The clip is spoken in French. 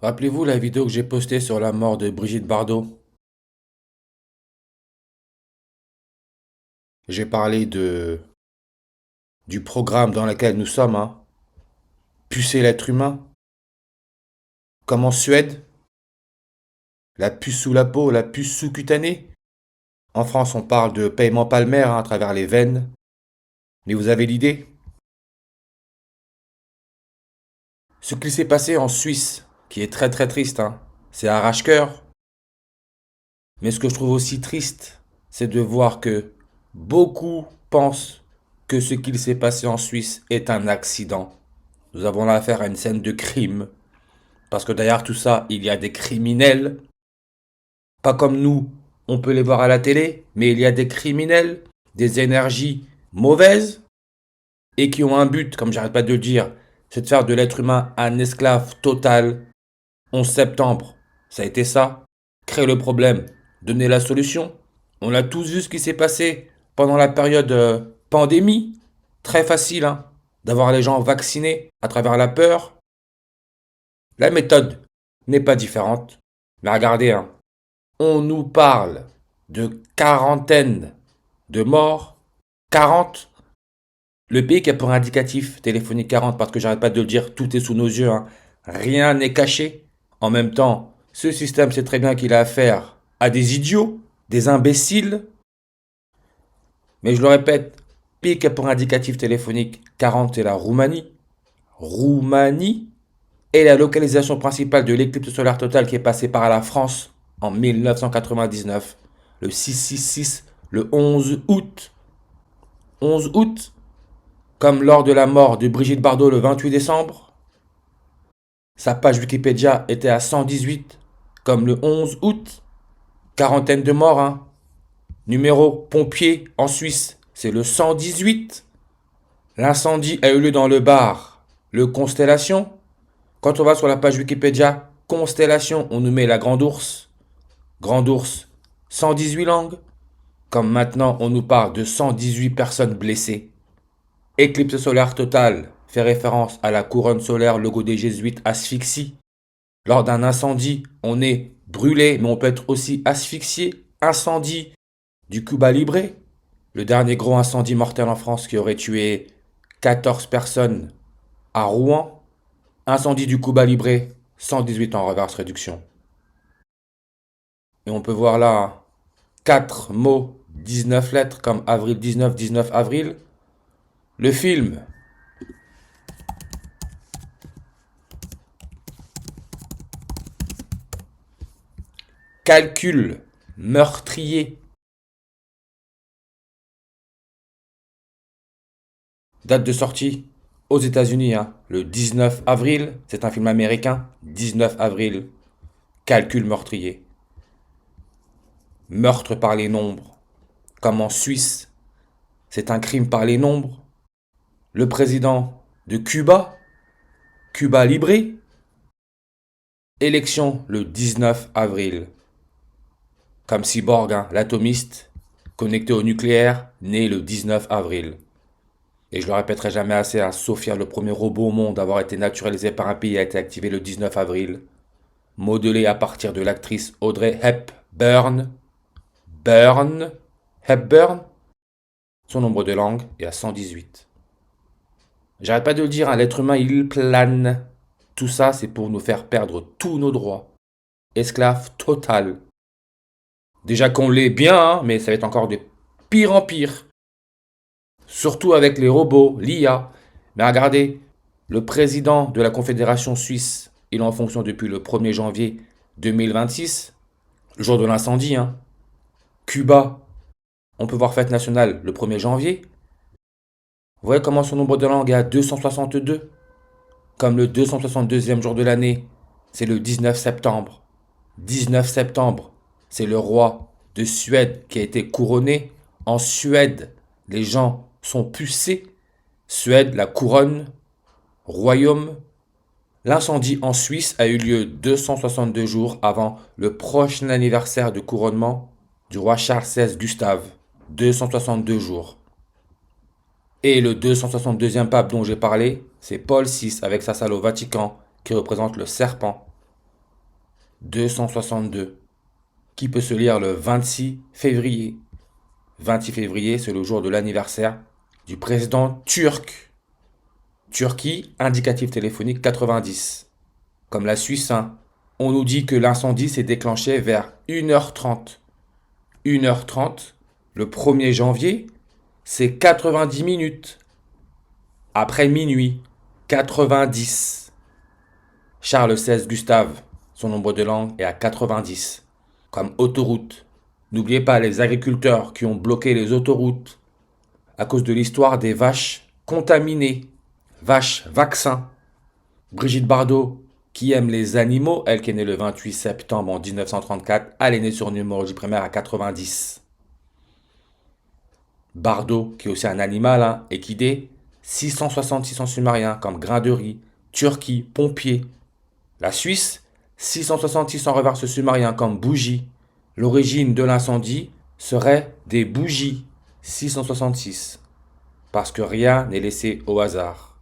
Rappelez-vous la vidéo que j'ai postée sur la mort de Brigitte Bardot? J'ai parlé du programme dans lequel nous sommes, hein. Pucer l'être humain. Comme en Suède, la puce sous la peau, la puce sous-cutanée. En France, on parle de paiement palmaire, hein, à travers les veines. Mais vous avez l'idée? Ce qui s'est passé en Suisse, qui est très très triste, hein, c'est arrache-cœur. Mais ce que je trouve aussi triste, c'est de voir que beaucoup pensent que ce qu'il s'est passé en Suisse est un accident. Nous avons là affaire à une scène de crime. Parce que derrière tout ça, il y a des criminels. Pas comme nous, on peut les voir à la télé, mais il y a des criminels, des énergies mauvaises, et qui ont un but, comme j'arrête pas de le dire, c'est de faire de l'être humain un esclave total. 11 septembre, ça a été ça. Créer le problème, donner la solution. On a tous vu ce qui s'est passé pendant la période pandémie. Très facile, hein, d'avoir les gens vaccinés à travers la peur. La méthode n'est pas différente. Mais regardez, hein, on nous parle de quarantaine de morts. 40. Le pays qui a pour indicatif téléphonique 40, parce que j'arrête pas de le dire, tout est sous nos yeux, hein. Rien n'est caché. En même temps, ce système sait très bien qu'il a affaire à des idiots, des imbéciles. Mais je le répète, pays qui a pour indicatif téléphonique 40, c'est la Roumanie. Roumanie est la localisation principale de l'éclipse solaire totale qui est passée par la France en 1999, le 666, le 11 août. 11 août, comme lors de la mort de Brigitte Bardot le 28 décembre. Sa page Wikipédia était à 118, comme le 11 août. Quarantaine de morts, hein. Numéro pompier en Suisse, c'est le 118. L'incendie a eu lieu dans le bar, le Constellation. Quand on va sur la page Wikipédia, Constellation, on nous met la Grande Ourse. Grande Ourse, 118 langues. Comme maintenant, on nous parle de 118 personnes blessées. Éclipse solaire totale fait référence à la couronne solaire, logo des jésuites, asphyxie. Lors d'un incendie, on est brûlé, mais on peut être aussi asphyxié. Incendie du Cuba Libre, le dernier gros incendie mortel en France qui aurait tué 14 personnes à Rouen. Incendie du Cuba Libre, 118 en reverse réduction. Et on peut voir là 4 mots, 19 lettres, comme avril 19, 19 avril. Le film, calcul meurtrier. Date de sortie aux États-Unis, hein, le 19 avril. C'est un film américain. 19 avril. Calcul meurtrier. Meurtre par les nombres. Comme en Suisse, c'est un crime par les nombres. Le président de Cuba, Cuba Libre. Élection le 19 avril. Comme Cyborg, hein, l'atomiste, connecté au nucléaire, né le 19 avril. Et je le répéterai jamais assez, hein, Sophia, le premier robot au monde à avoir été naturalisé par un pays, a été activé le 19 avril. Modelé à partir de l'actrice Audrey Hepburn. Hepburn. Son nombre de langues est à 118. J'arrête pas de le dire, hein, l'être humain il plane. Tout ça c'est pour nous faire perdre tous nos droits. Esclave total. Déjà qu'on l'est bien, hein, mais ça va être encore de pire en pire. Surtout avec les robots, l'IA. Mais regardez, le président de la Confédération suisse, il est en fonction depuis le 1er janvier 2026, le jour de l'incendie, hein. Cuba, on peut voir fête nationale le 1er janvier. Vous voyez comment son nombre de langues est à 262. Comme le 262e jour de l'année, c'est le 19 septembre. 19 septembre, c'est le roi de Suède qui a été couronné. En Suède, les gens sont pucés. Suède, la couronne, royaume. L'incendie en Suisse a eu lieu 262 jours avant le prochain anniversaire de couronnement du roi Charles XVI Gustave. 262 jours. Et le 262e pape dont j'ai parlé, c'est Paul VI avec sa salle au Vatican qui représente le serpent. 262, qui peut se lire le 26 février. 26 février, c'est le jour de l'anniversaire du président turc. Turquie, indicatif téléphonique 90. Comme la Suisse, hein. On nous dit que l'incendie s'est déclenché vers 1h30. 1h30, le 1er janvier, c'est 90 minutes. Après minuit, 90. Charles XVI Gustave, son nombre de langues est à 90. Comme autoroute. N'oubliez pas les agriculteurs qui ont bloqué les autoroutes à cause de l'histoire des vaches contaminées. Vaches vaccins. Brigitte Bardot, qui aime les animaux, elle qui est née le 28 septembre 1934, elle est née sur numérologie primaire à 90. Bardot, qui est aussi un animal, hein, équidé, 666 en sumérien, comme grain de riz, Turquie, pompier. La Suisse, 666 en reverse sumérien, comme bougie. L'origine de l'incendie serait des bougies, 666, parce que rien n'est laissé au hasard.